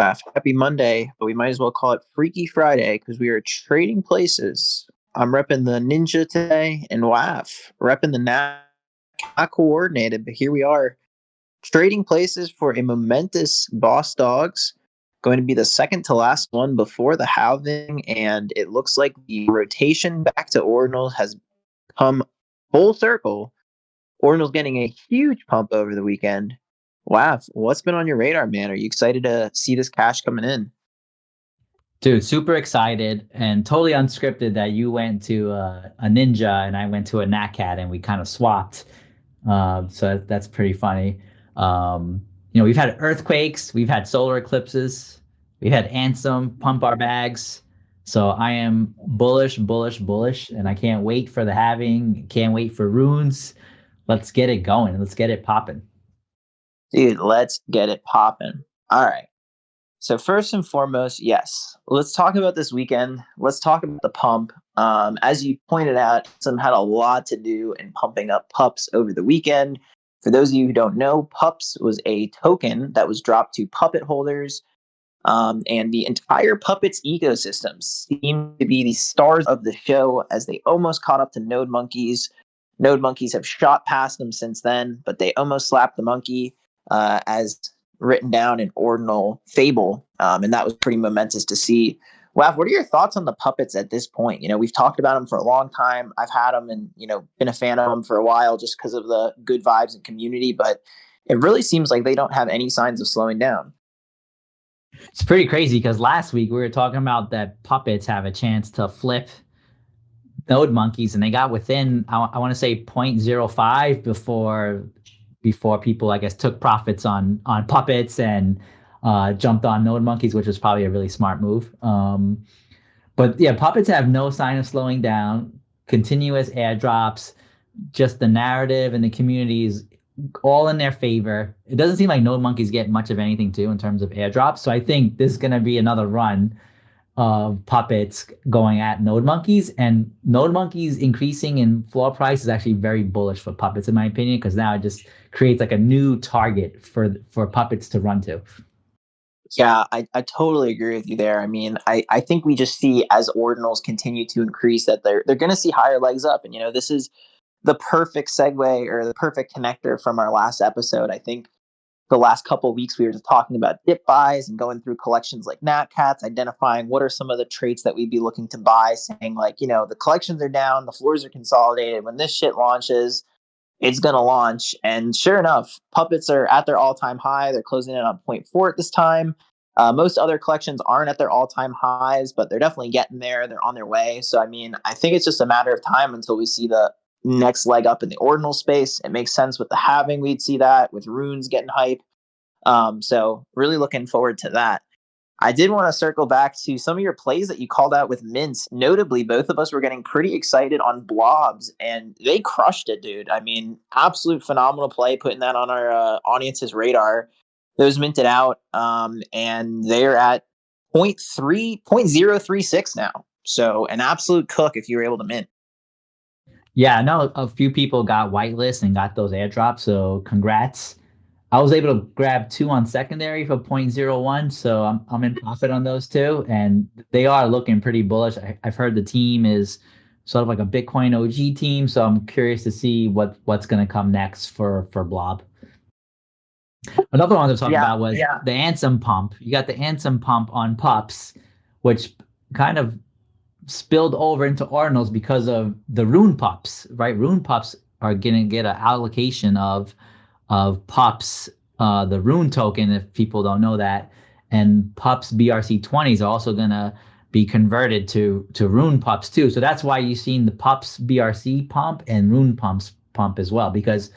Happy Monday, but we might as well call it Freaky Friday because we are trading places. I'm repping the Ninja today, and WAF repping the not coordinated, but here we are trading places for a momentous BossDawgs. Going to be the second to last one before the halving, and it looks like the rotation back to Ordinal has come full circle. Ordinal's getting a huge pump over the weekend. Wow, what's been on your radar, man? Are you excited to see this cash coming in? Dude, super excited and totally unscripted that you went to a ninja and I went to a nat cat and we kind of swapped. So that's pretty funny. We've had earthquakes, we've had solar eclipses, we've had Ansem pump our bags. So I am bullish, bullish, bullish, and I can't wait for the halving. Can't wait for runes. Let's get it going. Let's get it popping. Dude, let's get it popping. All right. So first and foremost, yes, let's talk about this weekend. Let's talk about the pump. As you pointed out, some had a lot to do in pumping up pups over the weekend. For those of you who don't know, pups was a token that was dropped to puppet holders, and the entire puppets ecosystem seemed to be the stars of the show as they almost caught up to Node Monkeys. Node Monkeys have shot past them since then, but they almost slapped the monkey as written down in ordinal fable, and that was pretty momentous to see. Wav, what are your thoughts on the puppets at this point? We've talked about them for a long time. I've had them and been a fan of them for a while just because of the good vibes and community, but it really seems like they don't have any signs of slowing down. It's pretty crazy because last week we were talking about that puppets have a chance to flip node monkeys, and they got within I want to say 0.05 before people, I guess, took profits on puppets and jumped on node monkeys, which was probably a really smart move. But yeah, puppets have no sign of slowing down. Continuous airdrops, just the narrative and the community is all in their favor. It doesn't seem like node monkeys get much of anything too in terms of airdrops. So I think this is going to be another run of puppets going at node monkeys, and node monkeys increasing in floor price is actually very bullish for puppets in my opinion, because now it just creates like a new target for puppets to run to. Yeah, I totally agree with you there. I mean, I think we just see as ordinals continue to increase that they're going to see higher legs up. And, this is the perfect segue or the perfect connector from our last episode. I think the last couple of weeks we were just talking about dip buys and going through collections like Nat Cats, identifying what are some of the traits that we'd be looking to buy, saying like, the collections are down, the floors are consolidated. When this shit launches, it's going to launch. And sure enough, puppets are at their all-time high. They're closing in on 0.4 at this time. Most other collections aren't at their all-time highs, but they're definitely getting there. They're on their way. So, I mean, I think it's just a matter of time until we see the next leg up in the ordinal space. It makes sense with the halving. We'd see that with runes getting hype. So really looking forward to that. I did want to circle back to some of your plays that you called out with mints. Notably, both of us were getting pretty excited on blobs, and they crushed it, dude. I mean, absolute phenomenal play, putting that on our audience's radar. Those minted out, and they're at 0.036 now. So an absolute cook if you were able to mint. Yeah, I know a few people got whitelist and got those airdrops, so congrats. I was able to grab 2 on secondary for 0.01, so I'm in profit on those two, and they are looking pretty bullish. I've heard the team is sort of like a Bitcoin OG team, so I'm curious to see what's going to come next for Blob. Another one to talk about was the Ansem pump. You got the Ansem pump on pups, which kind of spilled over into ordinals because of the rune pups, right? Rune pups are going to get an allocation of pups, the rune token, if people don't know that, and pups BRC20s are also going to be converted to rune pups too. So that's why you've seen the pups BRC pump and rune pumps pump as well, because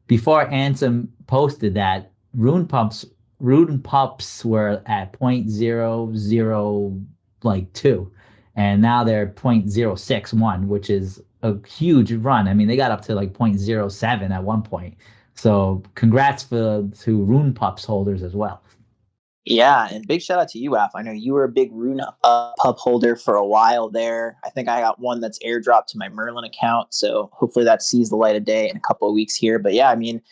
before Ansem posted that, rune pups were at 0.00 and now they're 0.061, which is a huge run. I mean, they got up to like 0.07 at one point. So congrats to Rune Pups holders as well. Yeah, and big shout out to you, Af. I know you were a big Rune Pup holder for a while there. I think I got one that's airdropped to my Merlin account, so hopefully that sees the light of day in a couple of weeks here. But yeah, I mean,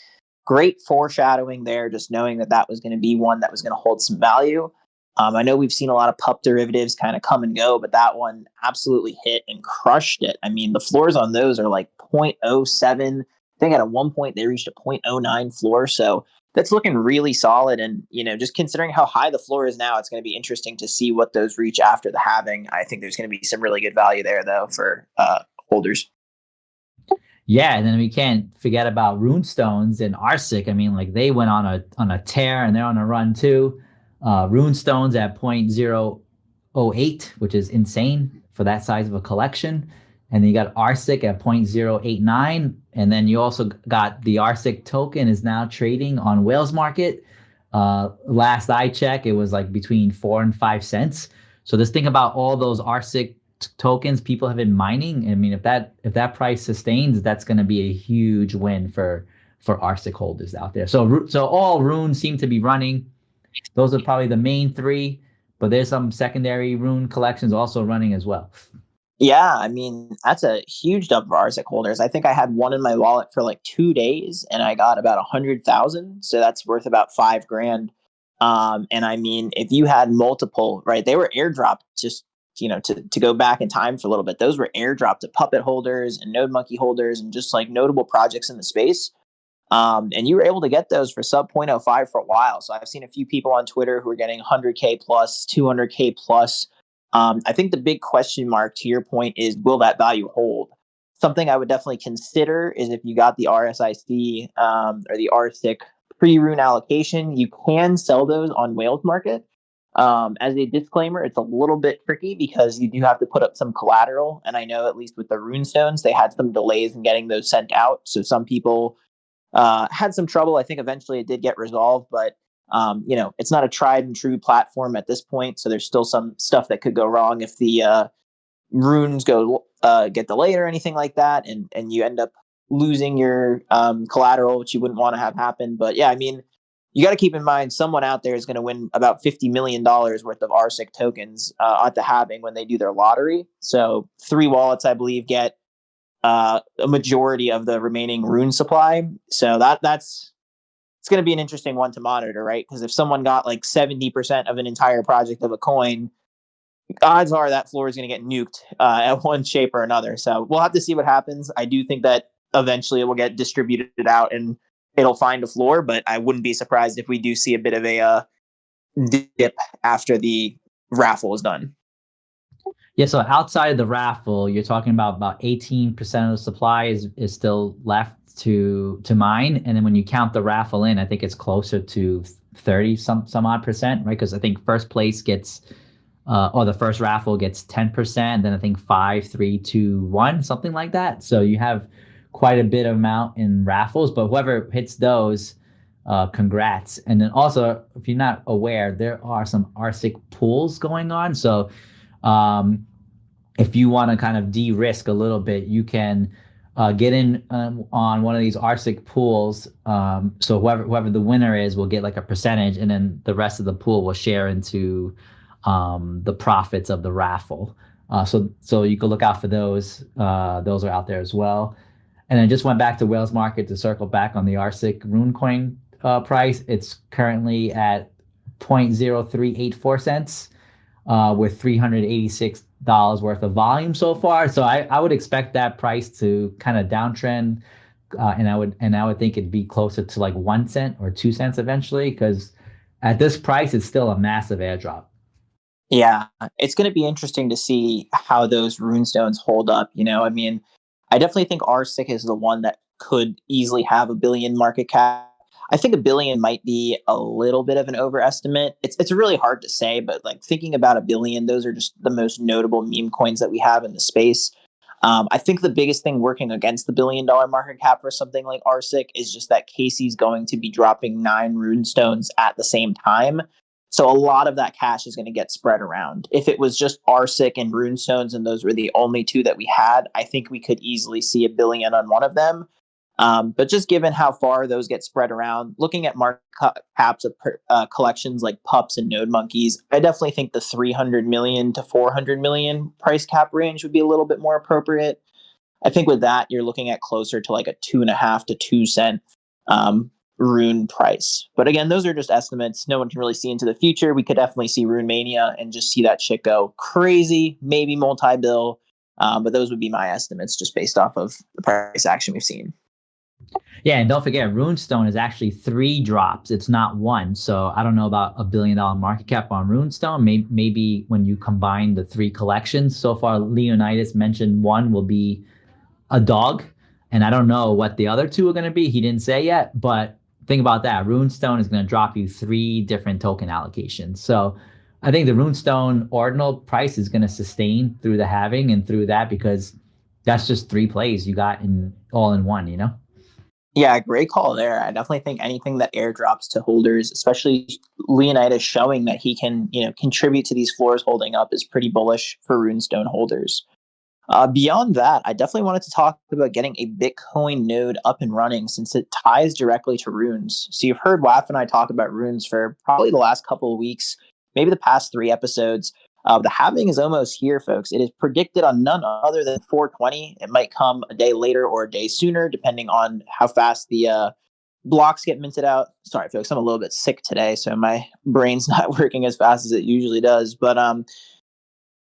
great foreshadowing there, just knowing that that was going to be one that was going to hold some value. I know we've seen a lot of pup derivatives kind of come and go, but that one absolutely hit and crushed it. I mean, the floors on those are like 0.07. I think at one point they reached a 0.09 floor. So that's looking really solid. And, just considering how high the floor is now, it's going to be interesting to see what those reach after the halving. I think there's going to be some really good value there, though, for holders. Yeah, and then we can't forget about runestones and Arsic. I mean, like they went on a tear and they're on a run too. Runestones at 0.008, which is insane for that size of a collection. And then you got Arsic at 0.089. And then you also got the Arsic token is now trading on Whales Market. Last I checked, it was like between 4 and 5 cents. So just think about all those Arsic tokens people have been mining. I mean, if that price sustains, that's going to be a huge win for Arsic holders out there. So all runes seem to be running. Those are probably the main three, but there's some secondary rune collections also running as well. Yeah, I mean, that's a huge dump for RSEC holders. I think I had one in my wallet for like 2 days and I got about 100,000. So that's worth about 5 grand. And I mean, if you had multiple, right, they were airdropped just, to go back in time for a little bit. Those were airdropped to Puppet holders and Node Monkey holders and just like notable projects in the space. And you were able to get those for sub 0.05 for a while. So I've seen a few people on Twitter who are getting 100K plus, 200K plus. I think the big question mark to your point is, will that value hold? Something I would definitely consider is if you got the RSIC or the RSIC pre-rune allocation, you can sell those on Whales Market. As a disclaimer, it's a little bit tricky because you do have to put up some collateral. And I know at least with the rune stones, they had some delays in getting those sent out. So some people had some trouble. I think eventually it did get resolved, but it's not a tried and true platform at this point. So there's still some stuff that could go wrong if the runes get delayed or anything like that, and you end up losing your collateral, which you wouldn't want to have happen. But yeah, I mean, you got to keep in mind someone out there is going to win about $50 million worth of RSIC tokens at the halving when they do their lottery. So 3 wallets, I believe, get a majority of the remaining rune supply. So it's going to be an interesting one to monitor, right? Because if someone got like 70% of an entire project of a coin, odds are that floor is going to get nuked at one shape or another. So we'll have to see what happens. I do think that eventually it will get distributed out and it'll find a floor, but I wouldn't be surprised if we do see a bit of a dip after the raffle is done. Yeah, so outside of the raffle, you're talking about 18% of the supply is still left to mine, and then when you count the raffle in, I think it's closer to 30 some odd percent, right? Because I think first place gets or the first raffle gets 10%, then I think 5, 3, 2, 1, something like that. So you have quite a bit of amount in raffles, but whoever hits those, congrats. And then also, if you're not aware, there are some RSIC pools going on. So if you want to kind of de-risk a little bit, you can get in on one of these RSIC pools. So whoever the winner is will get like a percentage, and then the rest of the pool will share into the profits of the raffle. So you can look out for those. Those are out there as well. And then just went back to Whales Market to circle back on the RSIC rune coin price. It's currently at 0.0384 cents with $386 worth of volume so far. So I would expect that price to kind of downtrend, and I would think it'd be closer to like 1 cent or 2 cents eventually, because at this price it's still a massive airdrop. Yeah, it's going to be interesting to see how those runestones hold up. I mean, I definitely think RSIC is the one that could easily have a billion market cap. I think a billion might be a little bit of an overestimate. It's really hard to say, but like thinking about a billion, those are just the most notable meme coins that we have in the space. I think the biggest thing working against the $1 billion market cap for something like RSIC is just that Casey's going to be dropping 9 runestones at the same time. So a lot of that cash is going to get spread around. If it was just RSIC and runestones and those were the only 2 that we had, I think we could easily see a billion on one of them. But just given how far those get spread around, looking at market caps of collections like pups and node monkeys, I definitely think the 300 million to 400 million price cap range would be a little bit more appropriate. I think with that, you're looking at closer to like a 2.5 to 2 cent Rune price. But again, those are just estimates. No one can really see into the future. We could definitely see Rune Mania and just see that shit go crazy, maybe multi-bill. But those would be my estimates just based off of the price action we've seen. Yeah, and don't forget, Runestone is actually 3 drops. It's not 1. So I don't know about $1 billion market cap on Runestone. Maybe when you combine the 3 collections. So far, Leonidas mentioned 1 will be a dog, and I don't know what the other 2 are going to be. He didn't say yet, but think about that. Runestone is going to drop you 3 different token allocations. So I think the Runestone ordinal price is going to sustain through the halving and through that, because that's just 3 plays you got in all in one, you know? Yeah, great call there. I definitely think anything that airdrops to holders, especially Leonidas showing that he can, contribute to these floors holding up, is pretty bullish for Runestone holders. Beyond that, I definitely wanted to talk about getting a Bitcoin node up and running since it ties directly to runes. So you've heard WAF and I talk about runes for probably the last couple of weeks, maybe the past 3 episodes. The halving is almost here, folks. It is predicted on none other than 420. It might come a day later or a day sooner, depending on how fast the blocks get minted out. Sorry, folks, I'm a little bit sick today, so my brain's not working as fast as it usually does. But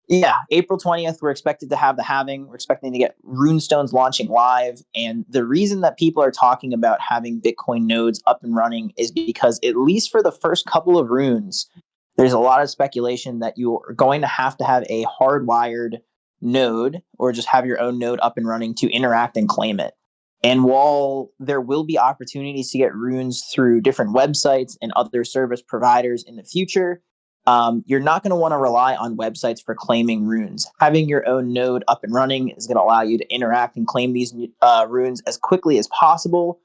yeah, April 20th, we're expected to have the halving. We're expecting to get runestones launching live. And the reason that people are talking about having Bitcoin nodes up and running is because, at least for the first couple of runes, there's a lot of speculation that you're going to have a hardwired node, or just have your own node up and running to interact and claim it. And while there will be opportunities to get runes through different websites and other service providers in the future, you're not going to want to rely on websites for claiming runes. Having your own node up and running is going to allow you to interact and claim these runes as quickly as possible.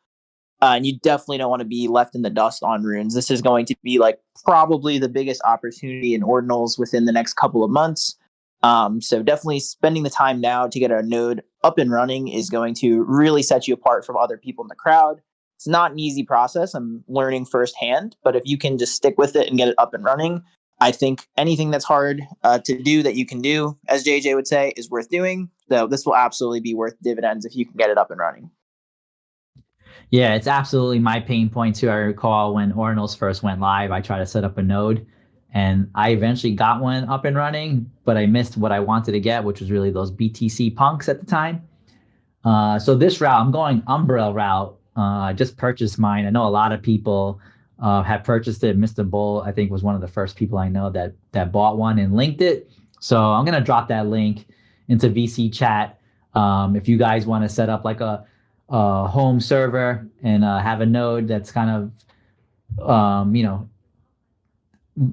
And you definitely don't want to be left in the dust on runes. This is going to be like probably the biggest opportunity in ordinals within the next couple of months. So definitely spending the time now to get a node up and running is going to really set you apart from other people in the crowd. It's not an easy process. I'm learning firsthand, but if you can just stick with it and get it up and running, I think anything that's hard to do that you can do, as JJ would say, is worth doing. So this will absolutely be worth dividends if you can get it up and running. Yeah, it's absolutely my pain point too. I recall when Ordinals first went live, I tried to set up a node, and I eventually got one up and running, but I missed what I wanted to get, which was really those BTC punks at the time. So this route, I'm going Umbrella route. I just purchased mine. I know a lot of people have purchased it. Mr. Bull, I think, was one of the first people I know that bought one and linked it. So I'm gonna drop that link into VC chat. If you guys want to set up like a home server and have a node that's kind of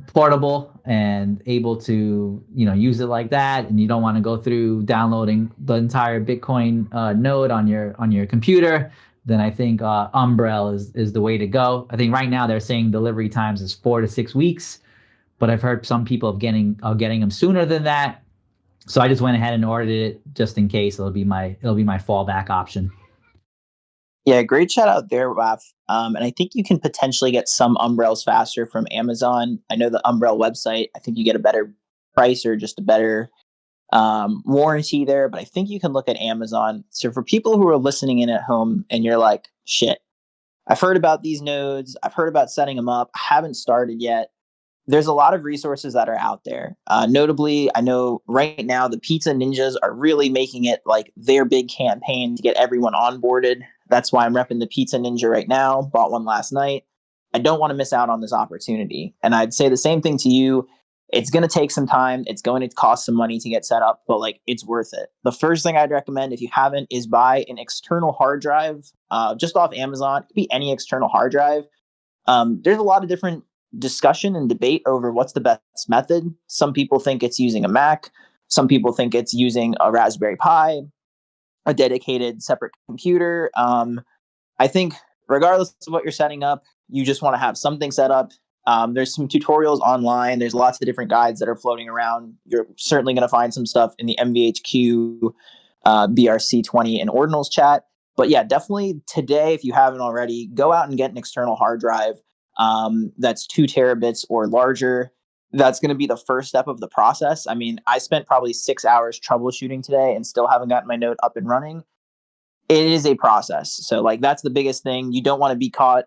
portable and able to use it like that, and you don't want to go through downloading the entire Bitcoin node on your computer, then I think Umbrel is the way to go. I think right now they're saying delivery times is 4 to 6 weeks, but I've heard some people getting them sooner than that. So I just went ahead and ordered it just in case. It'll be my fallback option. Yeah, great shout out there, Waf. And I think you can potentially get some Umbrels faster from Amazon. I know the Umbrel website, I think you get a better price or just a better warranty there, but I think you can look at Amazon. So for people who are listening in at home and you're like, shit, I've heard about these nodes, I've heard about setting them up, I haven't started yet. There's a lot of resources that are out there. Notably, I know right now the Pizza Ninjas are really making it like their big campaign to get everyone onboarded. That's why I'm repping the Pizza Ninja right now. Bought one last night. I don't want to miss out on this opportunity. And I'd say the same thing to you. It's going to take some time. It's going to cost some money to get set up, but like it's worth it. The first thing I'd recommend, if you haven't, is buy an external hard drive just off Amazon. It could be any external hard drive. There's a lot of different discussion and debate over what's the best method. Some people think it's using a Mac. Some people think it's using a Raspberry Pi, a dedicated separate computer. I think regardless of what you're setting up, you just want to have something set up. There's some tutorials online. There's lots of different guides that are floating around. You're certainly going to find some stuff in the MVHQ, BRC20 and Ordinals chat. But yeah, definitely today, if you haven't already, go out and get an external hard drive that's 2 terabits or larger. That's going to be the first step of the process. I mean, I spent probably 6 hours troubleshooting today and still haven't gotten my node up and running. It is a process. So like that's the biggest thing. You don't want to be caught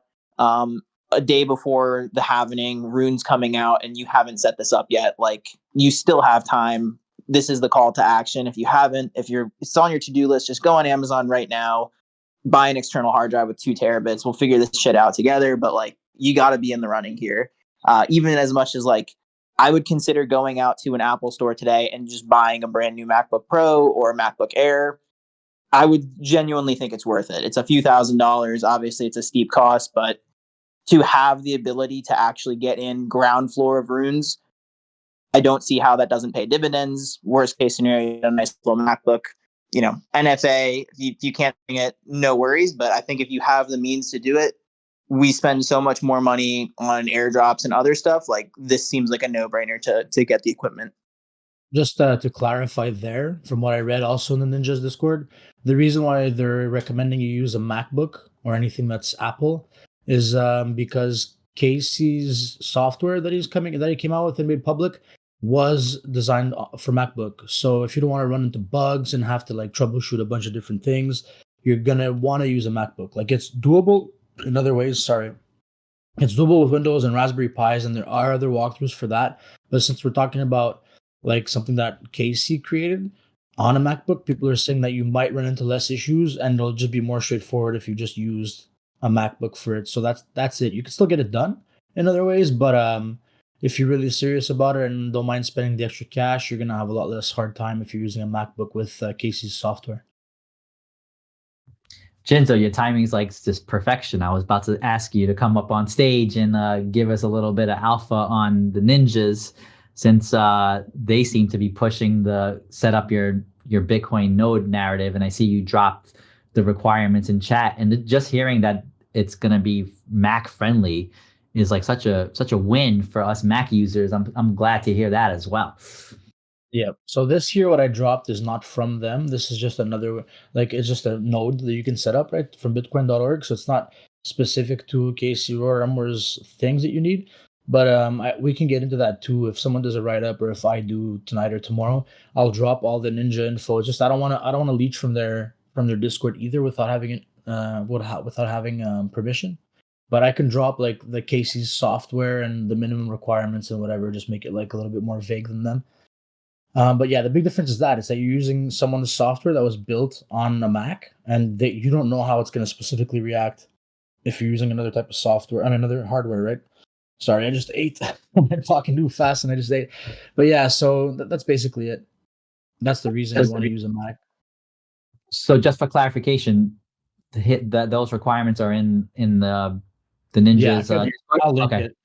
a day before the halvening, runes coming out, and you haven't set this up yet, like, you still have time. This is the call to action. If you haven't, if you're it's on your to-do list, just go on Amazon right now, buy an external hard drive with 2 terabits. We'll figure this shit out together. But like, you got to be in the running here. Even as much as like, I would consider going out to an Apple store today and just buying a brand new MacBook Pro or a MacBook Air. I would genuinely think it's worth it. It's a few $1,000s. Obviously, it's a steep cost, but to have the ability to actually get in ground floor of runes, I don't see how that doesn't pay dividends. Worst case scenario, a nice little MacBook. NFA, if you can't bring it, no worries. But I think if you have the means to do it, we spend so much more money on airdrops and other stuff. Like, this seems like a no-brainer to get the equipment. Just to clarify there, from what I read also in the Ninjas Discord, the reason why they're recommending you use a MacBook or anything that's Apple is because Casey's software that he came out with and made public was designed for MacBook. So if you don't want to run into bugs and have to like troubleshoot a bunch of different things, you're gonna want to use a MacBook. Like, it's doable in other ways. Sorry. It's doable with Windows and Raspberry Pis, and there are other walkthroughs for that. But since we're talking about like something that Casey created on a MacBook, people are saying that you might run into less issues and it'll just be more straightforward if you just used a MacBook for it. So that's it. You can still get it done in other ways, but if you're really serious about it and don't mind spending the extra cash, you're gonna have a lot less hard time if you're using a MacBook with Casey's software. Jinzo, your timing's like just perfection. I was about to ask you to come up on stage and give us a little bit of alpha on the ninjas, since they seem to be pushing the set up your Bitcoin node narrative. And I see you dropped the requirements in chat, and just hearing that it's going to be Mac friendly is like such a win for us Mac users. I'm glad to hear that as well. Yeah. So this here, what I dropped is not from them. This is just another, like, it's just a node that you can set up, right, from bitcoin.org. So it's not specific to Casey Roremmer's things that you need. But we can get into that too. If someone does a write up, or if I do tonight or tomorrow, I'll drop all the ninja info. It's just I don't want to leech from their Discord either without having it without having permission. But I can drop like the Casey's software and the minimum requirements and whatever. Just make it like a little bit more vague than them. But yeah, the big difference is that you're using someone's software that was built on a Mac, and you don't know how it's going to specifically react if you're using another type of software on another hardware, right? Sorry, I just ate. I'm talking too fast, and I just ate. But yeah, so that's basically it. That's the reason you want to use a Mac. So just for clarification, to hit those requirements are in the Ninjas. Yeah, I'll link it.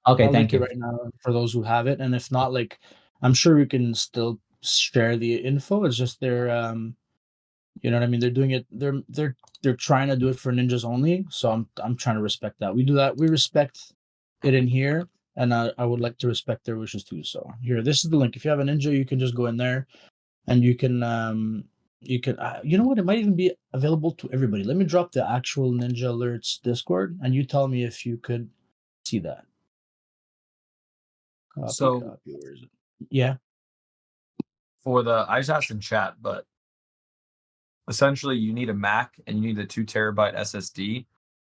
Okay, I'll thank you. right now for those who have it, and if not, like, I'm sure we can still share the info. It's just they're, you know what I mean. They're doing it. They're trying to do it for ninjas only. So I'm trying to respect that. We do that. We respect it in here, and I would like to respect their wishes too. So here, this is the link. If you have a ninja, you can just go in there, and you can you know what? It might even be available to everybody. Let me drop the actual Ninja Alerts Discord, and you tell me if you could see that. Copy, where is it? Yeah. I just asked in chat, but essentially you need a Mac and you need a 2 terabyte SSD.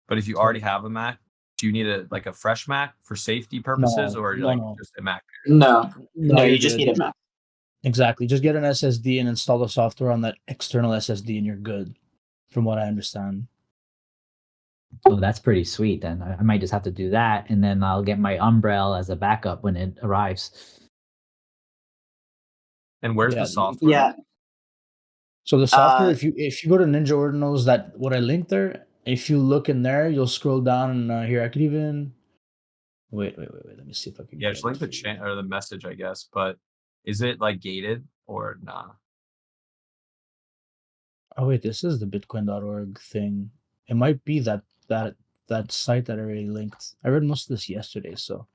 But if you already have a Mac, do you need a fresh Mac for safety purposes, just a Mac? No, you just need a Mac. Exactly. Just get an SSD and install the software on that external SSD, and you're good, from what I understand. Oh, that's pretty sweet. Then I might just have to do that, and then I'll get my Umbrella as a backup when it arrives. And where's the software? Yeah. So the software, if you go to Ninja Ordinals, that what I linked there, if you look in there, you'll scroll down, and here I could even wait. Let me see if I can. Yeah, just link the chat or the message, I guess. But is it like gated or nah? Oh wait, this is the Bitcoin.org thing. It might be that site that I already linked. I read most of this yesterday, so.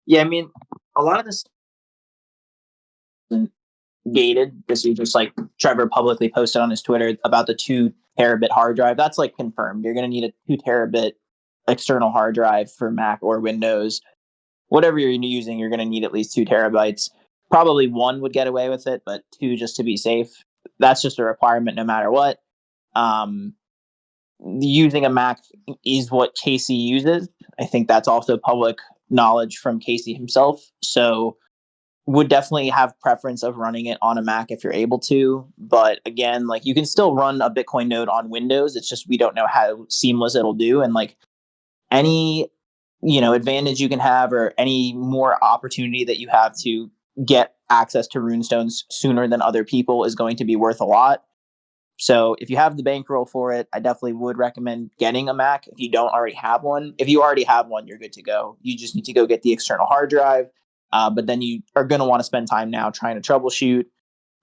Yeah, I mean, a lot of this gated. This is just like Trevor publicly posted on his Twitter about the 2 terabit hard drive. That's like confirmed. You're going to need a 2 terabit external hard drive for Mac or Windows. Whatever you're using, you're going to need at least 2 terabytes. Probably 1 would get away with it, but 2 just to be safe. That's just a requirement no matter what. using a Mac is what Casey uses. I think that's also public knowledge from Casey himself. So would definitely have preference of running it on a Mac if you're able to. But again, like you can still run a Bitcoin node on Windows. It's just we don't know how seamless it'll do. And like any, advantage you can have or any more opportunity that you have to get access to runestones sooner than other people is going to be worth a lot. So if you have the bankroll for it, I definitely would recommend getting a Mac if you don't already have one. If you already have one, you're good to go. You just need to go get the external hard drive. But then you are going to want to spend time now trying to troubleshoot.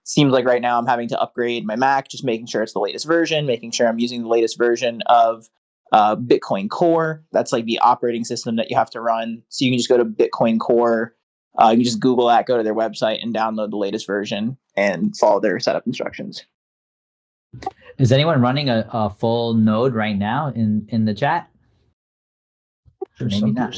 Seems like right now I'm having to upgrade my Mac, just making sure it's the latest version, making sure I'm using the latest version of Bitcoin Core. That's like the operating system that you have to run. So you can just go to Bitcoin Core. You can just Google that, go to their website, and download the latest version and follow their setup instructions. Is anyone running a full node right now in the chat? Maybe not.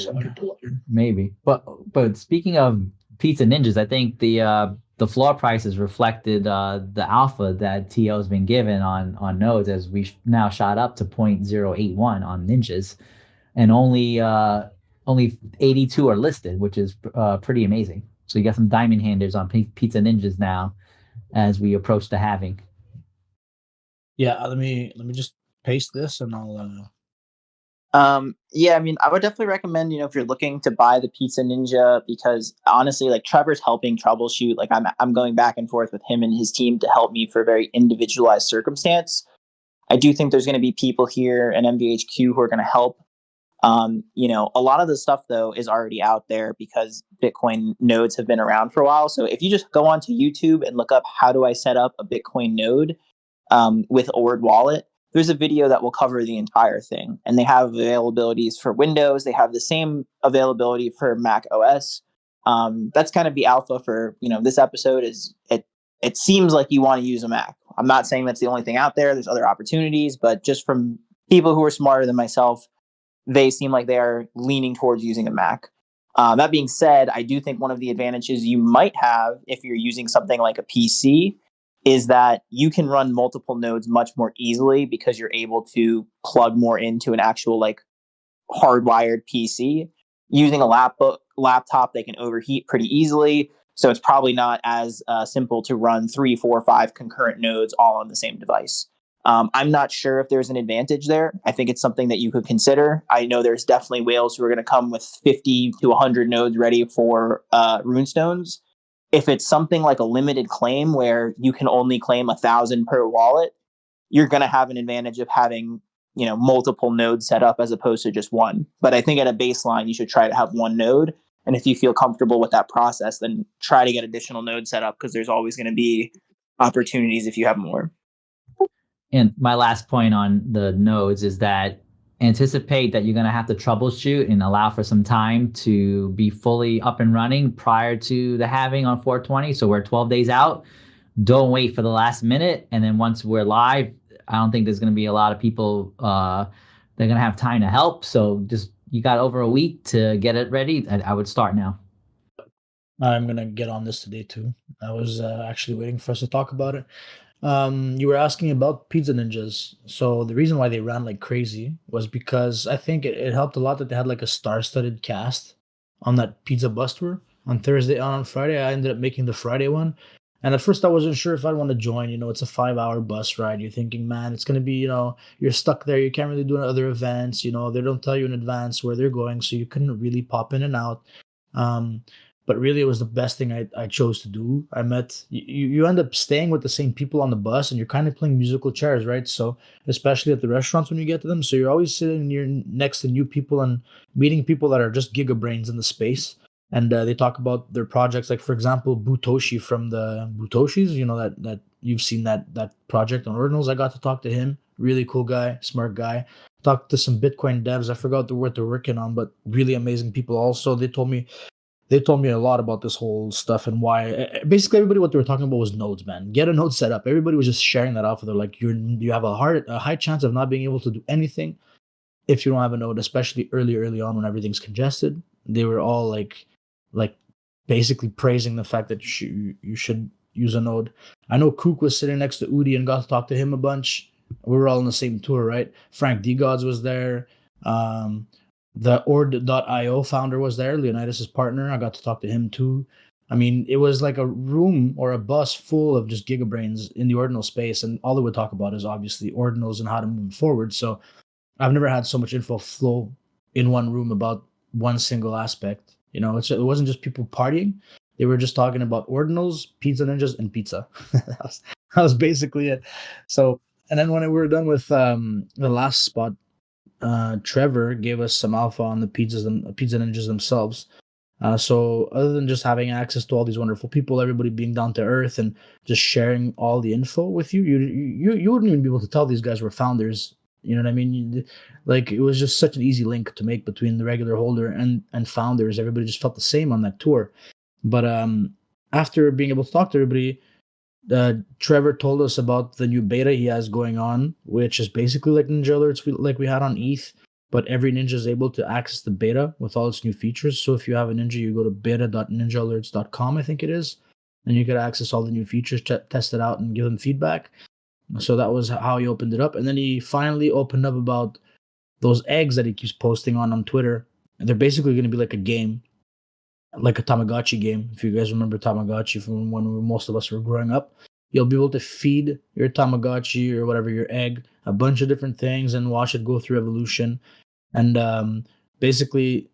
Maybe. But speaking of Pizza Ninjas, I think the floor prices reflected the alpha that TO has been given on nodes, as we've now shot up to 0.081 on ninjas, and only 82 are listed, which is pretty amazing. So you got some diamond handers on Pizza Ninjas now as we approach the halving. Yeah, let me just paste this and I'll yeah, I mean, I would definitely recommend, if you're looking to buy the Pizza Ninja, because honestly, like Trevor's helping troubleshoot. Like I'm going back and forth with him and his team to help me for a very individualized circumstance. I do think there's going to be people here in MVHQ who are going to help. A lot of the stuff though is already out there because Bitcoin nodes have been around for a while. So if you just go onto YouTube and look up how do I set up a Bitcoin node with Ord Wallet, there's a video that will cover the entire thing. And they have availabilities for Windows. They have the same availability for Mac OS. That's kind of the alpha for, this episode is it seems like you want to use a Mac. I'm not saying that's the only thing out there. There's other opportunities, but just from people who are smarter than myself, they seem like they are leaning towards using a Mac. That being said, I do think one of the advantages you might have if you're using something like a PC is that you can run multiple nodes much more easily because you're able to plug more into an actual like hardwired PC. Using a laptop, they can overheat pretty easily. So it's probably not as simple to run 3, 4, 5 concurrent nodes all on the same device. I'm not sure if there's an advantage there. I think it's something that you could consider. I know there's definitely whales who are going to come with 50 to 100 nodes ready for runestones. If it's something like a limited claim where you can only claim 1,000 per wallet, you're going to have an advantage of having, multiple nodes set up as opposed to just one. But I think at a baseline, you should try to have one node. And if you feel comfortable with that process, then try to get additional nodes set up because there's always going to be opportunities if you have more. And my last point on the nodes is that anticipate that you're going to have to troubleshoot and allow for some time to be fully up and running prior to the halving on 420. So we're 12 days out. Don't wait for the last minute. And then once we're live, I don't think there's going to be a lot of people they're going to have time to help. So just you got over a week to get it ready. I would start now. I'm gonna get on this today too. I was actually waiting for us to talk about it. You were asking about Pizza Ninjas. So the reason why they ran like crazy was because I think it helped a lot that they had like a star-studded cast on that pizza bus tour on Thursday and on Friday. I ended up making the Friday one. And at first I wasn't sure if I'd want to join. It's a 5-hour bus ride. You're thinking, man, it's going to be, you're stuck there. You can't really do other events. They don't tell you in advance where they're going. So you couldn't really pop in and out. But really, it was the best thing I chose to do. I met you end up staying with the same people on the bus, and you're kind of playing musical chairs, right? So especially at the restaurants when you get to them, so you're always sitting next to new people and meeting people that are just gigabrains in the space. And they talk about their projects, like for example, Butoshi from the Butoshis. That you've seen that project on Ordinals. I got to talk to him. Really cool guy, smart guy. Talked to some Bitcoin devs. I forgot what they're working on, but really amazing people. Also, they told me a lot about this whole stuff and why. Basically, everybody what they were talking about was nodes, man. Get a node set up. Everybody was just sharing that out. They're like, you have a high chance of not being able to do anything if you don't have a node, especially early on when everything's congested. They were all like basically praising the fact that you should use a node. I know Kook was sitting next to Udi and got to talk to him a bunch. We were all on the same tour, right? Frank D Gods was there. The Ord.io founder was there, Leonidas' partner. I got to talk to him too. I mean, it was like a room or a bus full of just gigabrains in the ordinal space, and all they would talk about is obviously ordinals and how to move forward. So I've never had so much info flow in one room about one single aspect. It wasn't just people partying; they were just talking about ordinals, pizza ninjas, and pizza. that was basically it. So, and then when we were done with the last spot, Trevor gave us some alpha on the pizza ninjas themselves. So other than just having access to all these wonderful people, everybody being down to earth and just sharing all the info with you, you wouldn't even be able to tell these guys were founders. You know what I mean? Like, it was just such an easy link to make between the regular holder and founders. Everybody just felt the same on that tour. But after being able to talk to everybody, Trevor told us about the new beta he has going on, which is basically like Ninja Alerts like we had on ETH, but every ninja is able to access the beta with all its new features. So if you have a ninja, you go to beta.ninjaalerts.com, I think it is, and you could access all the new features, test it out, and give them feedback. So that was how he opened it up. And then he finally opened up about those eggs that he keeps posting on Twitter. And they're basically going to be like a game, like a Tamagotchi game. If you guys remember Tamagotchi from when most of us were growing up, you'll be able to feed your Tamagotchi or whatever, your egg, a bunch of different things and watch it go through evolution. And basically,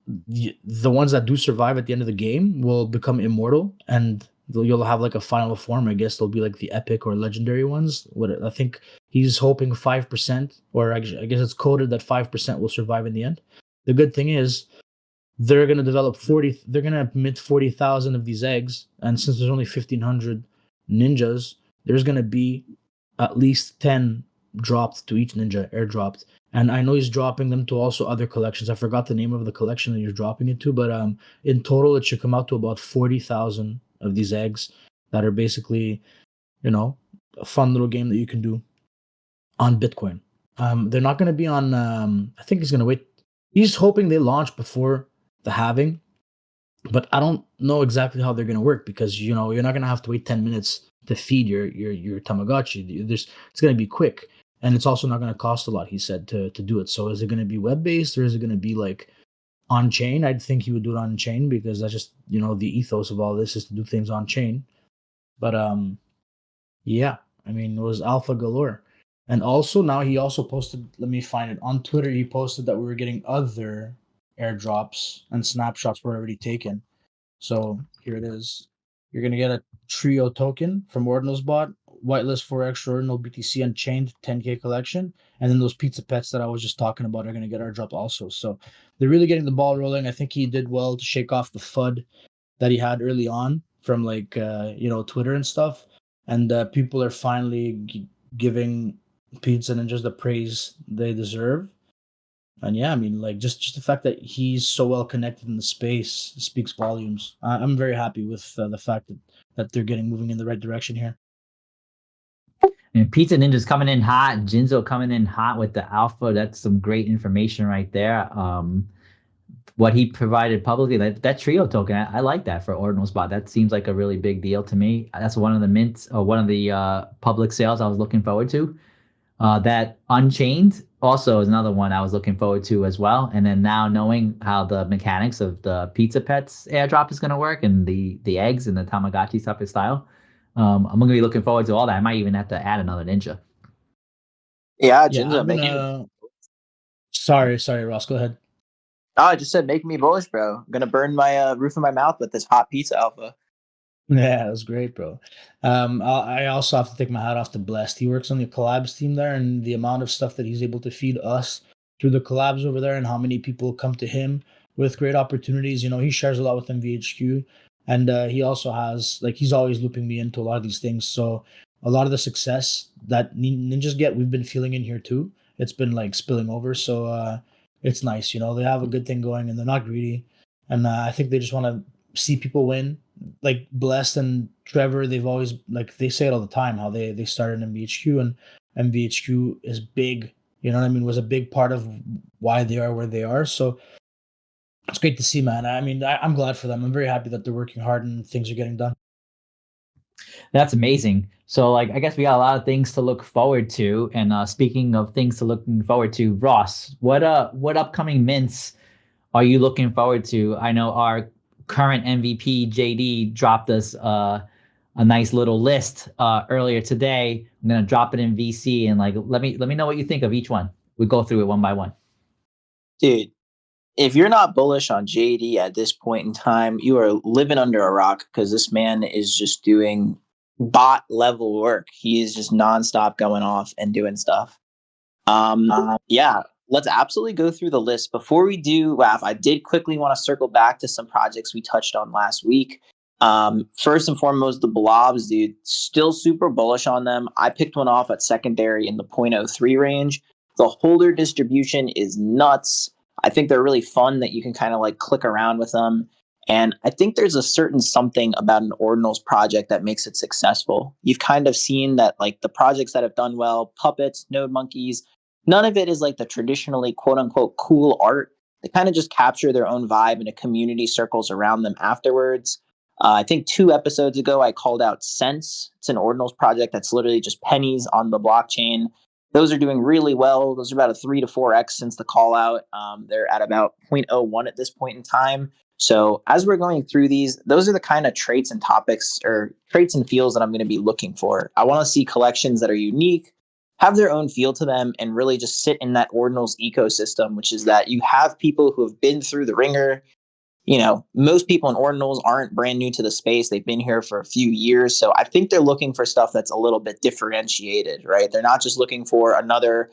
the ones that do survive at the end of the game will become immortal, and you'll have like a final form. I guess they'll be like the epic or legendary ones. What I think he's hoping 5%, or I guess it's coded that 5% will survive in the end. The good thing is they're gonna develop 40. They're gonna emit 40,000 of these eggs, and since there's only 1,500 ninjas, there's gonna be at least 10 dropped to each ninja, airdropped. And I know he's dropping them to also other collections. I forgot the name of the collection that you're dropping it to, but in total, it should come out to about 40,000 of these eggs that are basically, a fun little game that you can do on Bitcoin. They're not going to be on. I think he's going to wait. He's hoping they launch before the halving, but I don't know exactly how they're going to work because you're not going to have to wait 10 minutes to feed your Tamagotchi. It's going to be quick. And it's also not going to cost a lot, he said, to do it. So is it going to be web-based or is it going to be like on-chain? I'd think he would do it on-chain because that's just, the ethos of all this is to do things on-chain. But yeah, I mean, it was alpha galore. And also now he also posted, let me find it, on Twitter, he posted that we were getting other airdrops and snapshots were already taken. So here it is. You're going to get a trio token from Ordinals Bot, whitelist for extra ordinal BTC Unchained 10K collection, and then those pizza pets that I was just talking about are going to get airdropped also. So they're really getting the ball rolling. I think he did well to shake off the FUD that he had early on from Twitter and stuff. And people are finally giving Pizza Ninjas the praise they deserve. And yeah, I mean, like just the fact that he's so well connected in the space speaks volumes. I'm very happy with the fact that they're moving in the right direction here. And Pizza Ninja's coming in hot. Jinzo coming in hot with the alpha. That's some great information right there. What he provided publicly, that trio token, I like that for Ordinal Spot. That seems like a really big deal to me. That's one of the mints or one of the public sales I was looking forward to. That Unchained also is another one I was looking forward to as well. And then now knowing how the mechanics of the Pizza Pets airdrop is going to work and the eggs and the Tamagotchi type of style, I'm going to be looking forward to all that. I might even have to add another ninja. Yeah, Jinzo. Sorry, Ross, go ahead. Oh, I just said make me bullish, bro. I'm gonna burn my roof of my mouth with this hot pizza alpha. Yeah, it was great, bro. I also have to take my hat off to Blessed. He works on the collabs team there, and the amount of stuff that he's able to feed us through the collabs over there, and how many people come to him with great opportunities. He shares a lot with MVHQ, and he also has he's always looping me into a lot of these things. So a lot of the success that ninjas get, we've been feeling in here too. It's been spilling over, so it's nice. They have a good thing going, and they're not greedy, and I think they just want to see people win. Like Blessed and Trevor, they've always they say it all the time how they started MVHQ, and MVHQ is big. Was a big part of why they are where they are. So it's great to see, man. I mean, I'm glad for them. I'm very happy that they're working hard and things are getting done. That's amazing. So, like, I guess we got a lot of things to look forward to. And speaking of things to looking forward to, Ross, what upcoming mints are you looking forward to? I know our current MVP JD dropped us a nice little list earlier today. I'm gonna drop it in VC and like let me know what you think of each one. We go through it one by one. Dude, if you're not bullish on JD at this point in time, you are living under a rock because this man is just doing bot level work. He is just nonstop going off and doing stuff. Yeah, let's absolutely go through the list. Before we do, Raf, I did quickly want to circle back to some projects we touched on last week. First and foremost, the blobs, dude, still super bullish on them. I picked one off at secondary in the 0.03 range. The holder distribution is nuts. I think they're really fun that you can kind of like click around with them. And I think there's a certain something about an ordinals project that makes it successful. You've kind of seen that like the projects that have done well, puppets, node monkeys, none of it is like the traditionally quote unquote cool art. They kind of just capture their own vibe and a community circles around them afterwards. I think 2 episodes ago, I called out Sense. It's an ordinals project that's literally just pennies on the blockchain. Those are doing really well. Those are about a 3 to 4x since the call out. They're at about 0.01 at this point in time. So as we're going through these, those are the kind of traits and topics or traits and feels that I'm going to be looking for. I want to see collections that are unique, have their own feel to them, and really just sit in that ordinals ecosystem, which is that you have people who have been through the ringer. You know, most people in ordinals aren't brand new to the space. They've been here for a few years. So I think they're looking for stuff that's a little bit differentiated, right? They're not just looking for another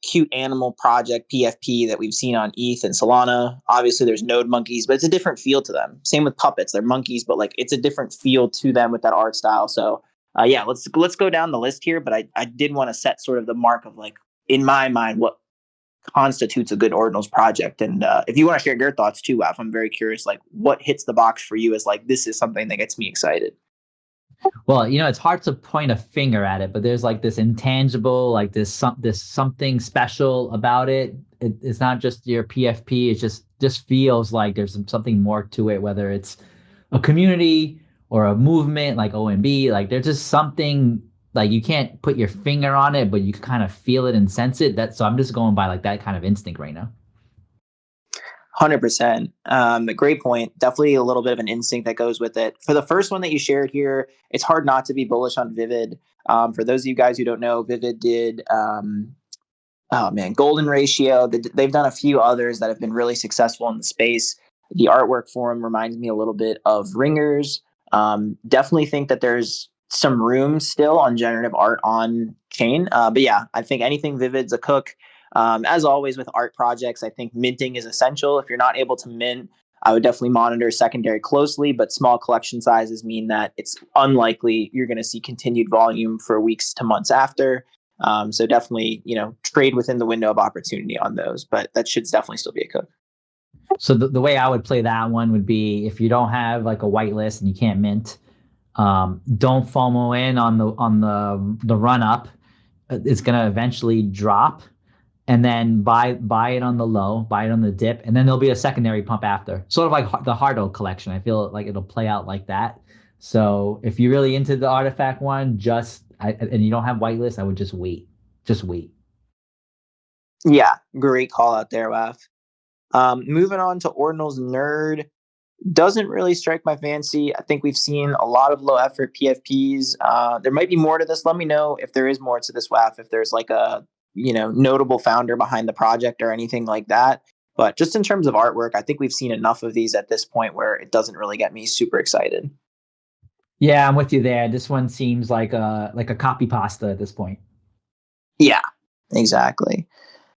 cute animal project PFP that we've seen on ETH and Solana. Obviously, there's node monkeys, but it's a different feel to them. Same with puppets. They're monkeys, but like it's a different feel to them with that art style. So yeah, let's go down the list here. But I did want to set sort of the mark of like, in my mind, what constitutes a good ordinals project. And if you want to share your thoughts too, Waf, I'm very curious, like what hits the box for you as like, this is something that gets me excited. Well, it's hard to point a finger at it, but there's like this intangible, like this something special about it. It's not just your PFP. It just feels like there's something more to it, whether it's a community or a movement like OMB. Like there's just something like you can't put your finger on it, but you can kind of feel it and sense it. So I'm just going by like that kind of instinct right now. 100%. Great point. Definitely a little bit of an instinct that goes with it. For the first one that you shared here, it's hard not to be bullish on Vivid. For those of you guys who don't know, Vivid did, Golden Ratio. They've done a few others that have been really successful in the space. The artwork for them reminds me a little bit of Ringers. Definitely think that there's some room still on generative art on chain. But yeah, I think anything Vivid's a cook. As always with art projects, I think minting is essential. If you're not able to mint, I would definitely monitor secondary closely, but small collection sizes mean that it's unlikely you're going to see continued volume for weeks to months after. So definitely, trade within the window of opportunity on those, but that should definitely still be a cook. So the way I would play that one would be if you don't have like a whitelist and you can't mint, don't FOMO in on the run up. It's going to eventually drop. And then buy it on the low, buy it on the dip, and then there'll be a secondary pump after. Sort of like the Hardo collection. I feel like it'll play out like that. So if you're really into the artifact one, and you don't have whitelist, I would just wait. Just wait. Yeah, great call out there, Waf. Moving on to Ordinals Nerd. Doesn't really strike my fancy. I think we've seen a lot of low effort PFPs. There might be more to this. Let me know if there is more to this, Waf, if there's like a notable founder behind the project or anything like that. But just in terms of artwork, I think we've seen enough of these at this point where it doesn't really get me super excited. Yeah, I'm with you there. This one seems like a copy pasta at this point. Yeah, exactly.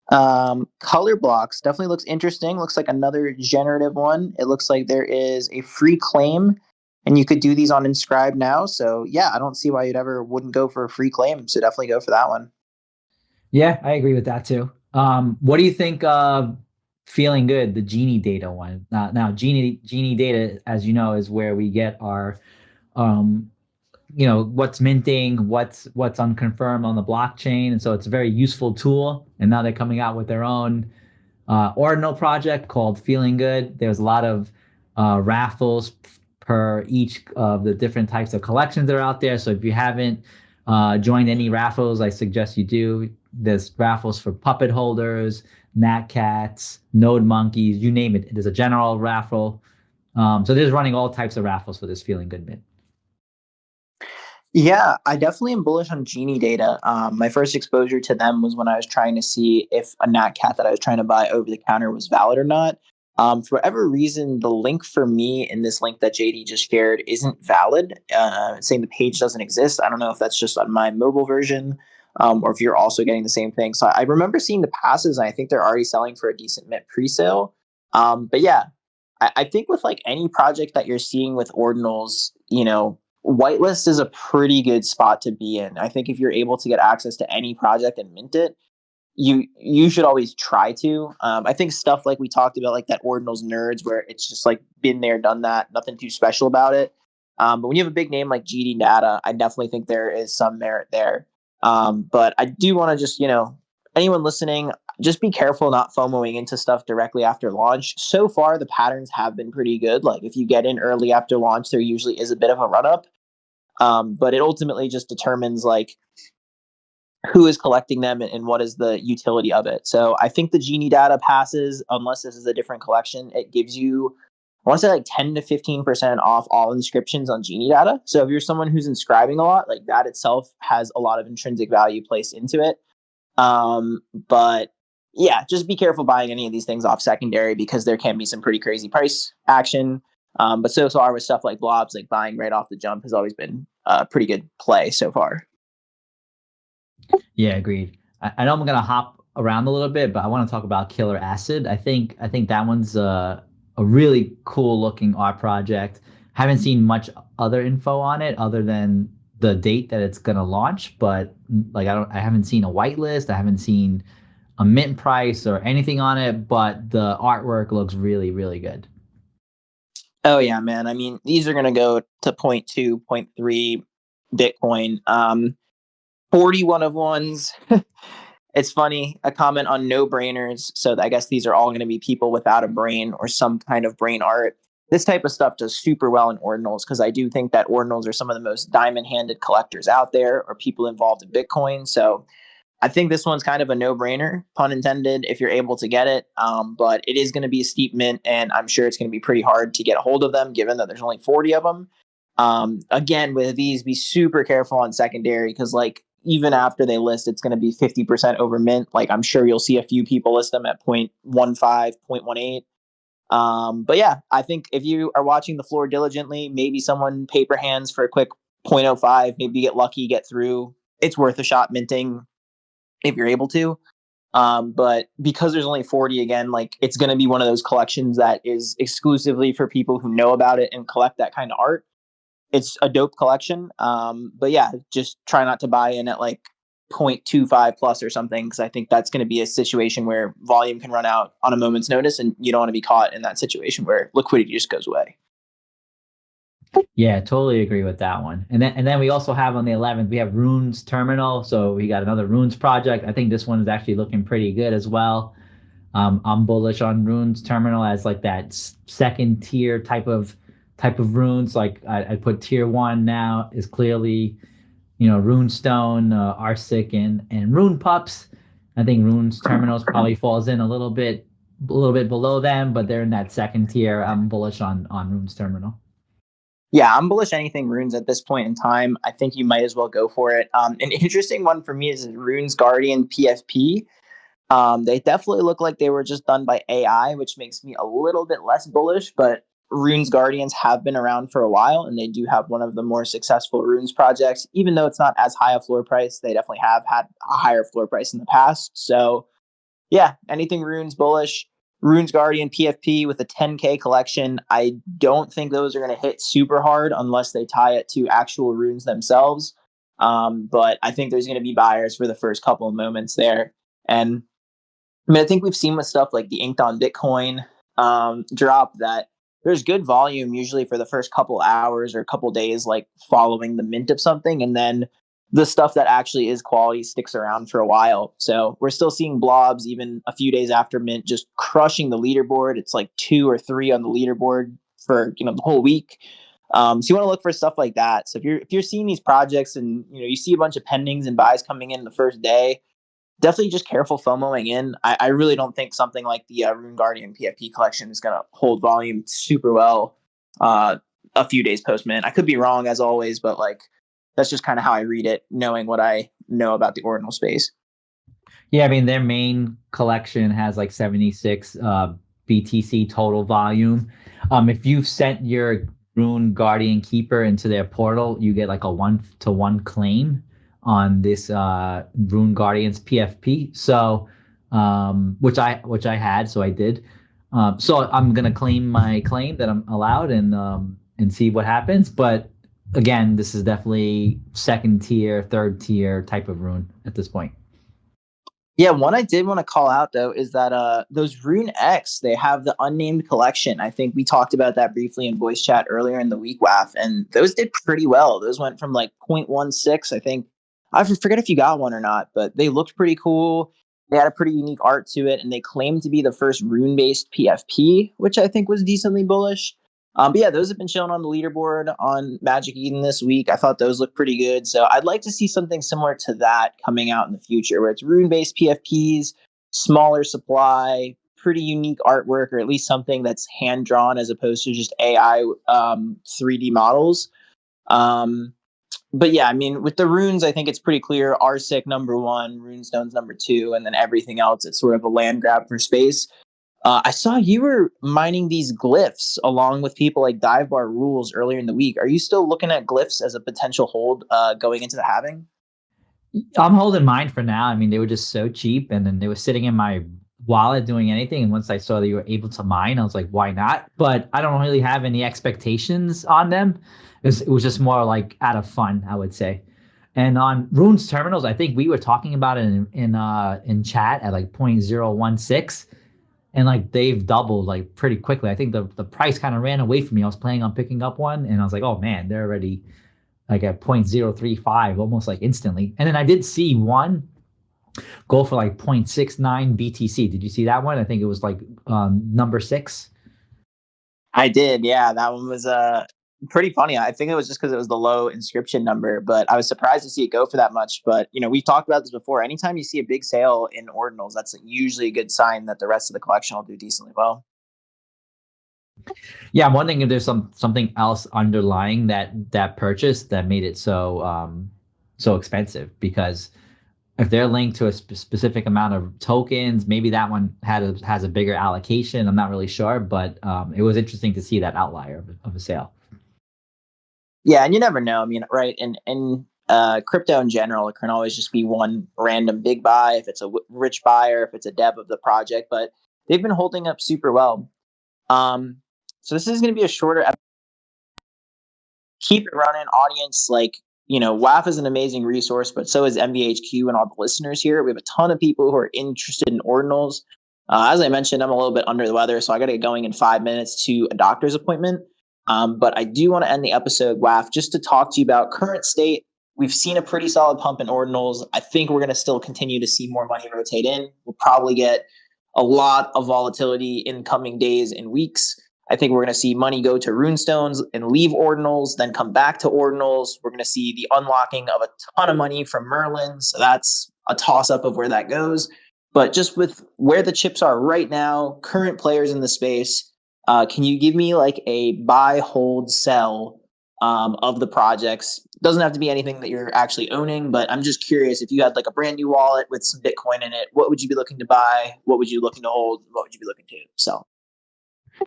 Color blocks definitely looks interesting. Looks like another generative one. It looks like there is a free claim and you could do these on Inscribe now. So yeah, I don't see why you'd ever wouldn't go for a free claim. So definitely go for that one. Yeah, I agree with that too. What do you think of Feeling Good, the Genie data one? Now Genie data, as you know, is where we get our, what's minting, what's unconfirmed on the blockchain, and so it's a very useful tool. And now they're coming out with their own ordinal project called Feeling Good. There's a lot of raffles, per each of the different types of collections that are out there. So if you haven't joined any raffles, I suggest you do. There's raffles for puppet holders, nat cats, node monkeys, you name it. There's a general raffle. So there's running all types of raffles for this Feeling Good mint. Yeah, I definitely am bullish on Genie data. My first exposure to them was when I was trying to see if a nat cat that I was trying to buy over the counter was valid or not. For whatever reason, the link for me in this link that JD just shared isn't valid. It's saying the page doesn't exist. I don't know if that's just on my mobile version, or if you're also getting the same thing. So I remember seeing the passes, and I think they're already selling for a decent mint pre-sale. But yeah, I think with like any project that you're seeing with ordinals, whitelist is a pretty good spot to be in. I think if you're able to get access to any project and mint it, you should always try to. I think stuff like we talked about, like that ordinals nerds, where it's just like been there, done that, nothing too special about it. But when you have a big name like GD Data, I definitely think there is some merit there. But I do want to just, anyone listening, just be careful not FOMOing into stuff directly after launch. So far, the patterns have been pretty good. Like if you get in early after launch, there usually is a bit of a run up. But it ultimately just determines like who is collecting them and what is the utility of it. So I think the Genie data passes, unless this is a different collection, it gives you, I want to say like 10 to 15% off all inscriptions on Genie data. So if you're someone who's inscribing a lot, like that itself has a lot of intrinsic value placed into it. But yeah, just be careful buying any of these things off secondary, because there can be some pretty crazy price action. But so far with stuff like blobs, like buying right off the jump has always been a pretty good play so far. Yeah, agreed. I know I'm gonna hop around a little bit, but I want to talk about Killer Acid. I think that one's a really cool looking art project. Haven't seen much other info on it other than the date that it's gonna launch, but like I haven't seen a whitelist. I haven't seen a mint price or anything on it, but the artwork looks really, really good. Oh yeah, man. I mean, these are gonna go to 0.2, 0.3 Bitcoin. 41 of ones. It's funny, a comment on no brainers. So I guess these are all going to be people without a brain or some kind of brain art. This type of stuff does super well in ordinals, because I do think that ordinals are some of the most diamond handed collectors out there, or people involved in Bitcoin. So I think this one's kind of a no brainer, pun intended, if you're able to get it. But it is going to be a steep mint, and I'm sure it's going to be pretty hard to get a hold of them, given that there's only 40 of them. Again, with these, be super careful on secondary, because like even after they list, it's going to be 50% over mint. Like I'm sure you'll see a few people list them at 0.15, 0.18. But yeah, I think if you are watching the floor diligently, maybe someone paper hands for a quick 0.05, maybe get lucky, get through. It's worth a shot minting if you're able to. But because there's only 40, again, like it's going to be one of those collections that is exclusively for people who know about it and collect that kind of art. It's a dope collection. But yeah, just try not to buy in at like 0.25 plus or something, because I think that's going to be a situation where volume can run out on a moment's notice, and you don't want to be caught in that situation where liquidity just goes away. Yeah, totally agree with that one. And then we also have on the 11th, we have Runes Terminal. So we got another Runes project. I think this one is actually looking pretty good as well. I'm bullish on Runes Terminal as like that second tier type of runes. Like I put tier 1 now is clearly, Runestone, Arsic, and Rune Pups. I think Runes Terminals probably falls in a little bit below them, but they're in that second tier. I'm bullish on Runes Terminal. Yeah, I'm bullish anything runes at this point in time. I think you might as well go for it. An interesting one for me is Runes Guardian PFP. They definitely look like they were just done by AI, which makes me a little bit less bullish, but Runes Guardians have been around for a while, and they do have one of the more successful Runes projects. Even though it's not as high a floor price, they definitely have had a higher floor price in the past. So yeah, anything Runes bullish. Runes Guardian PFP with a 10K collection. I don't think those are going to hit super hard unless they tie it to actual runes themselves. But I think there's going to be buyers for the first couple of moments there. And I mean, I think we've seen with stuff like the Inked on Bitcoin drop that there's good volume usually for the first couple hours or couple days, like following the mint of something. And then the stuff that actually is quality sticks around for a while. So we're still seeing blobs even a few days after mint, just crushing the leaderboard. It's like 2 or 3 on the leaderboard for, the whole week. So you want to look for stuff like that. So if you're seeing these projects and you see a bunch of pendings and buys coming in the first day, definitely just careful FOMOing in. I really don't think something like the Rune Guardian PFP collection is going to hold volume super well a few days post mint. I could be wrong as always, but like that's just kind of how I read it, knowing what I know about the ordinal space. Yeah, I mean their main collection has like 76 BTC total volume. If you've sent your Rune Guardian Keeper into their portal, you get like a 1-to-1 claim on this Rune Guardian's PFP. So which I had, so I did. So I'm gonna claim my claim that I'm allowed and see what happens. But again, this is definitely second tier, third tier type of rune at this point. Yeah, one I did want to call out though is that those Rune X, they have the unnamed collection. I think we talked about that briefly in voice chat earlier in the week, WAF, and those did pretty well. Those went from like 0.16, I think. I forget if you got one or not, but they looked pretty cool. They had a pretty unique art to it, and they claimed to be the first rune-based PFP, which I think was decently bullish. But yeah, those have been shown on the leaderboard on Magic Eden this week. I thought those looked pretty good. So I'd like to see something similar to that coming out in the future, where it's rune-based PFPs, smaller supply, pretty unique artwork, or at least something that's hand-drawn as opposed to just AI 3D models. But yeah, I mean, with the runes, I think it's pretty clear. Arsec number 1, Runestone's number 2, and then everything else, it's sort of a land grab for space. I saw you were mining these glyphs along with people like Dive Bar Rules earlier in the week. Are you still looking at glyphs as a potential hold going into the halving? I'm holding mine for now. I mean, they were just so cheap, and then they were sitting in my wallet doing anything. And once I saw that you were able to mine, I was like, why not? But I don't really have any expectations on them. It was just more like out of fun, I would say. And on Rune's terminals, I think we were talking about it in chat at like 0.016. And like they've doubled like pretty quickly. I think the price kind of ran away from me. I was planning on picking up one, and I was like, oh man, they're already like at 0.035, almost like instantly. And then I did see one go for like 0.69 BTC. Did you see that one? I think it was like number 6. I did, yeah. That one was pretty funny. I think it was just because it was the low inscription number, but I was surprised to see it go for that much. But we've talked about this before. Anytime you see a big sale in ordinals, that's usually a good sign that the rest of the collection will do decently well. Yeah, I'm wondering if there's something else underlying that purchase that made it so so expensive. Because if they're linked to a specific amount of tokens, maybe that one has a bigger allocation. I'm not really sure, but it was interesting to see that outlier of a sale. Yeah, and you never know. I mean, right? And crypto in general, it can always just be one random big buy if it's a rich buyer, if it's a dev of the project. But they've been holding up super well. So this is going to be a shorter episode. Keep it running, audience. Like, WAF is an amazing resource, but so is MVHQ and all the listeners here. We have a ton of people who are interested in ordinals. As I mentioned, I'm a little bit under the weather, so I got to get going in 5 minutes to a doctor's appointment. But I do want to end the episode, WAF, just to talk to you about current state. We've seen a pretty solid pump in ordinals. I think we're going to still continue to see more money rotate in. We'll probably get a lot of volatility in coming days and weeks. I think we're going to see money go to runestones and leave ordinals, then come back to ordinals. We're going to see the unlocking of a ton of money from Merlin. So that's a toss-up of where that goes. But just with where the chips are right now, current players in the space, can you give me like a buy, hold, sell of the projects? Doesn't have to be anything that you're actually owning, but I'm just curious, if you had like a brand new wallet with some Bitcoin in it, what would you be looking to buy? What would you be looking to hold? What would you be looking to sell?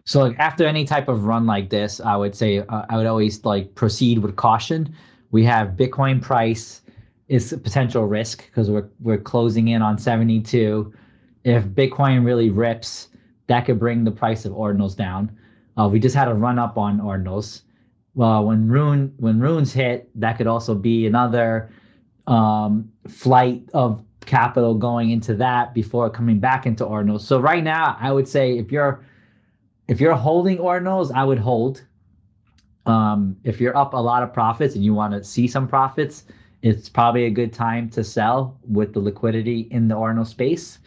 So like after any type of run like this, I would say I would always like proceed with caution. We have Bitcoin price is a potential risk because we're closing in on 72. If Bitcoin really rips, that could bring the price of ordinals down. We just had a run up on ordinals. Well, when runes hit, that could also be another flight of capital going into that before coming back into ordinals. So right now, I would say if you're holding ordinals, I would hold. If you're up a lot of profits and you want to see some profits, it's probably a good time to sell with the liquidity in the ordinal space.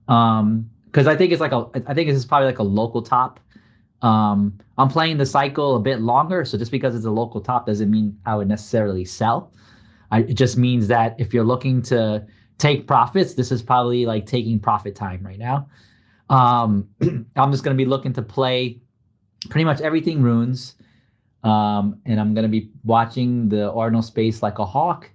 Because I think this is probably like a local top. I'm playing the cycle a bit longer, so just because it's a local top doesn't mean I would necessarily sell. It just means that if you're looking to take profits, this is probably like taking profit time right now. I'm just going to be looking to play pretty much everything runes. And I'm going to be watching the ordinal space like a hawk.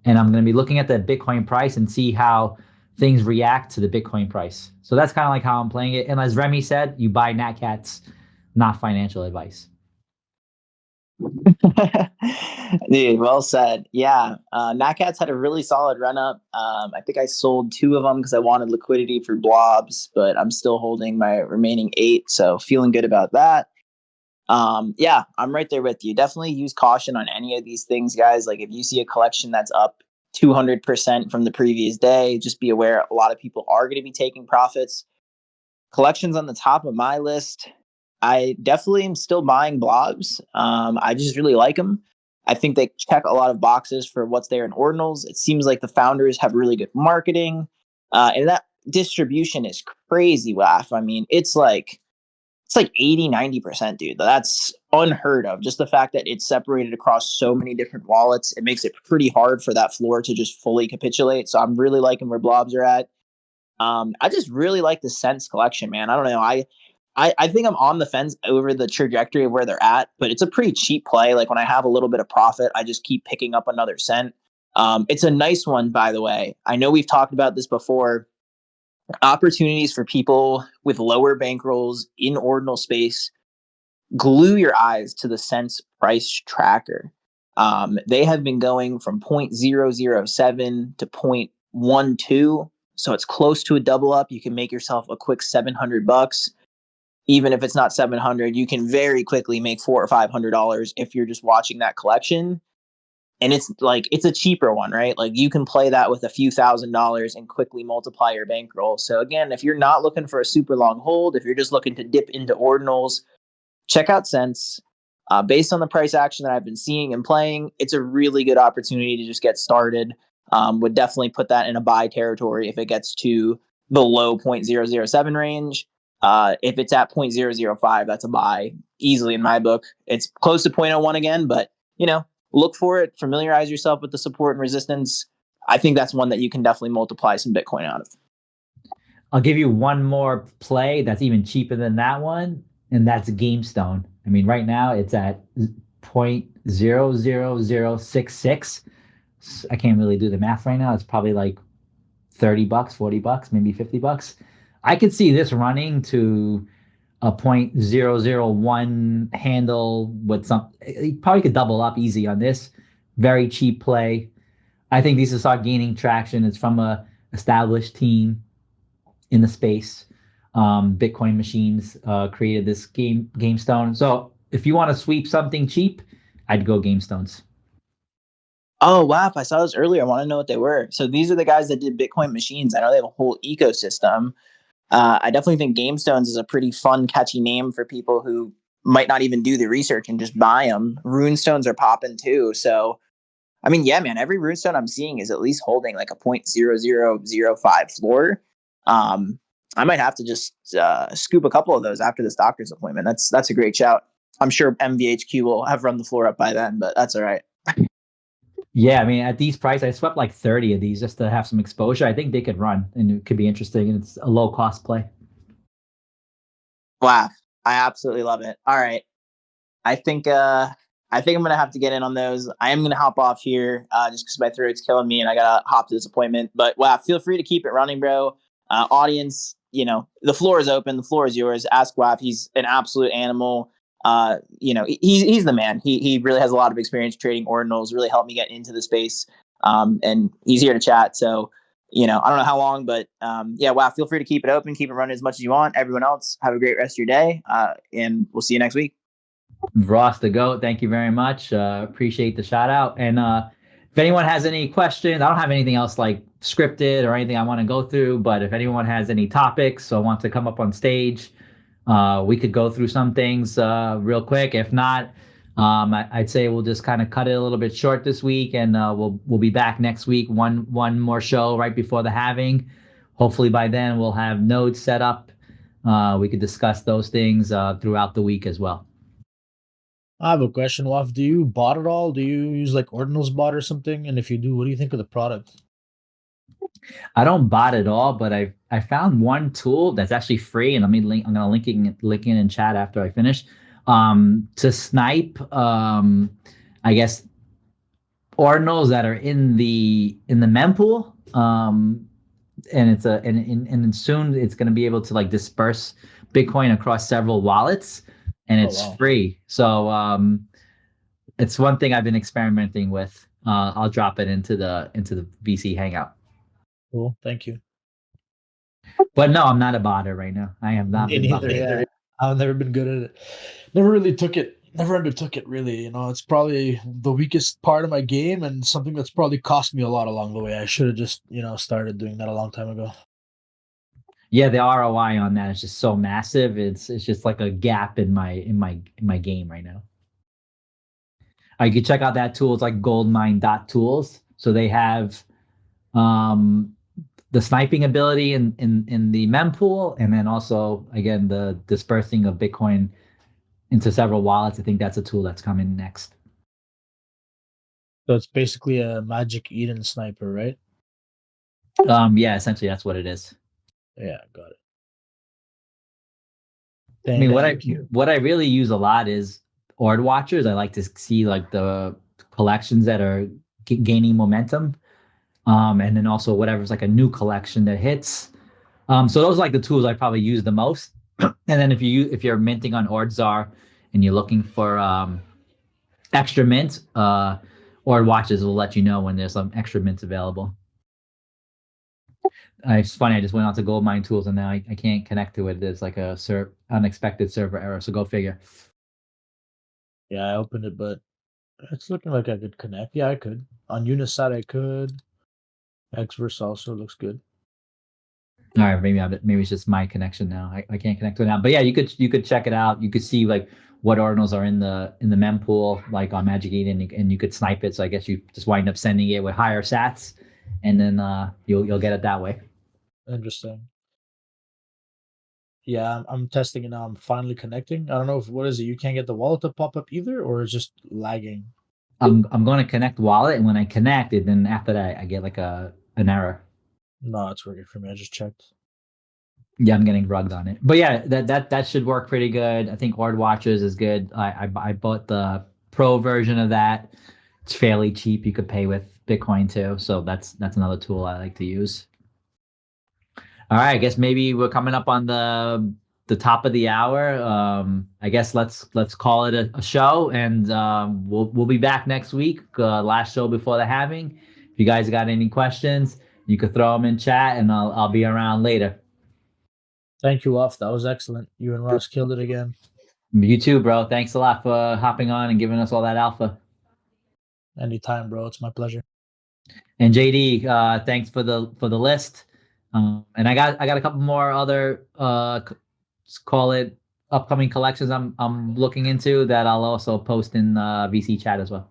And I'm going to be looking at the Bitcoin price and see how things react to the Bitcoin price. So that's kind of like how I'm playing it. And as Remy said, you buy Nat Cats, not financial advice. Dude, well said. Yeah, Nat Cats had a really solid run up. I think I sold 2 of them because I wanted liquidity for blobs, but I'm still holding my remaining 8, so feeling good about that. Yeah, I'm right there with you. Definitely use caution on any of these things, guys. Like if you see a collection that's up 200% from the previous day, just be aware a lot of people are going to be taking profits. Collections on the top of my list, I definitely am still buying blobs. I just really like them. I think they check a lot of boxes for what's there in ordinals. It seems like the founders have really good marketing, and that distribution is crazy. Waff. I mean, it's like 80, 90%, dude. That's unheard of. Just the fact that it's separated across so many different wallets, it makes it pretty hard for that floor to just fully capitulate. So I'm really liking where blobs are at. I just really like the Sense collection, man. I don't know. I think I'm on the fence over the trajectory of where they're at, but it's a pretty cheap play. Like when I have a little bit of profit, I just keep picking up another cent. It's a nice one, by the way. I know we've talked about this before. Opportunities for people with lower bankrolls in ordinal space. Glue your eyes to the Sense price tracker. They have been going from 0.007 to 0.12. So it's close to a double up. You can make yourself a quick $700. Even if it's not 700, you can very quickly make $400 or $500 if you're just watching that collection. And it's like, it's a cheaper one, right? Like you can play that with a few $1,000s and quickly multiply your bankroll. So again, if you're not looking for a super long hold, if you're just looking to dip into ordinals, check out Sense. Based on the price action that I've been seeing and playing, it's a really good opportunity to just get started. Would definitely put that in a buy territory if it gets to the low 0.007 range. If it's at 0.005, that's a buy easily in my book. It's close to 0.01 again, but look for it, familiarize yourself with the support and resistance. I think that's one that you can definitely multiply some Bitcoin out of. I'll give you one more play that's even cheaper than that one, and that's GameStone. I mean, right now it's at 0.00066. I can't really do the math right now. It's probably like $30, $40, maybe $50. I could see this running to a 0.001 handle with some. You probably could double up easy on this. Very cheap play. I think these will start gaining traction. It's from a established team in the space. Bitcoin Machines created this GameStone. So if you want to sweep something cheap, I'd go GameStones. Oh, wow. I saw this earlier. I want to know what they were. So these are the guys that did Bitcoin Machines. I know they have a whole ecosystem. I definitely think GameStones is a pretty fun, catchy name for people who might not even do the research and just buy them. Runestones are popping too. So, I mean, yeah, man, every runestone I'm seeing is at least holding like a 0.0005 floor. I might have to just scoop a couple of those after this doctor's appointment. That's a great shout. I'm sure MVHQ will have run the floor up by then, but that's all right. Yeah, I mean, at these prices, I swept like 30 of these just to have some exposure. I think they could run, and it could be interesting, and it's a low-cost play. Wow, I absolutely love it. All right, I think I'm gonna have to get in on those. I am gonna hop off here just because my throat's killing me, and I gotta hop to this appointment. But wow, feel free to keep it running, bro. Audience, the floor is open. The floor is yours. Ask Waff. He's an absolute animal. He's the man. He really has a lot of experience trading ordinals, really helped me get into the space. And he's here to chat. So, I don't know how long, but wow, feel free to keep it open, keep it running as much as you want. Everyone else, have a great rest of your day. And we'll see you next week. Ross the GOAT, thank you very much. Appreciate the shout out. And if anyone has any questions, I don't have anything else like scripted or anything I want to go through, but if anyone has any topics or want to come up on stage, we could go through some things real quick. If not, I'd say we'll just kind of cut it a little bit short this week, and we'll be back next week. One more show right before the halving. Hopefully by then we'll have nodes set up we could discuss those things throughout the week as well. I have a question, Waf. Do you bot at all? Do you use like Ordinals bot or something? And if you do, what do you think of the product? I don't bot at all, but I found one tool that's actually free, and I'm gonna link it in chat after I finish. To snipe, I guess ordinals that are in the mempool. And it's and soon it's going to be able to like disperse Bitcoin across several wallets, and it's wow. free. So it's one thing I've been experimenting with. I'll drop it into the VC Hangout. Cool. Thank you. But no, I'm not a botter right now. I have not Me been neither. botting. Yeah. I've never been good at it. Never really took it. Never undertook it really. You know, it's probably the weakest part of my game and something that's probably cost me a lot along the way. I should have just, started doing that a long time ago. Yeah, the ROI on that is just so massive. It's just like a gap in my game right now. You can check out that tool. It's like goldmine.tools. So they have the sniping ability in the mempool, and then also again the dispersing of Bitcoin into several wallets. I think that's a tool that's coming next. So it's basically a Magic Eden sniper, right? Yeah, essentially that's what it is. Yeah, got it. I mean, what I really use a lot is Ord Watchers. I like to see like the collections that are gaining momentum, and then also whatever's like a new collection that hits. So those are like the tools I probably use the most. And then if you're minting on Ordzar and you're looking for extra mint, Ord Watches will let you know when there's some extra mints available. It's funny. I just went on to Goldmine Tools and now I can't connect to it. There's like a unexpected server error. So go figure. Yeah, I opened it, but it's looking like I could connect. Yeah, I could. On Unisat, I could. Xverse also looks good. All right, maybe it's just my connection now. I can't connect to it now. But yeah, you could check it out. You could see like what ordinals are in the mempool, like on Magic Eden, and you could snipe it. So I guess you just wind up sending it with higher sats, and then you'll get it that way. Interesting. Yeah, I'm testing it now. I'm finally connecting. I don't know what is it. You can't get the wallet to pop up either, or it's just lagging. I'm going to connect wallet, and when I connect it, then after that I get like an error. No, it's working for me. I just checked. Yeah, I'm getting rugged on it. But yeah, that should work pretty good. I think Ord Watchers is good. I bought the pro version of that. It's fairly cheap. You could pay with Bitcoin too. So that's another tool I like to use. All right, I guess maybe we're coming up on the top of the hour. I guess let's call it a show, and we'll be back next week. Last show before the halving. If you guys got any questions, you could throw them in chat, and I'll be around later. Thank you, Uff. That was excellent. You and Ross killed it again. You too, bro. Thanks a lot for hopping on and giving us all that alpha. Anytime, bro. It's my pleasure. And JD, thanks for the list. And I got a couple more other call it upcoming collections I'm looking into that I'll also post in VC chat as well.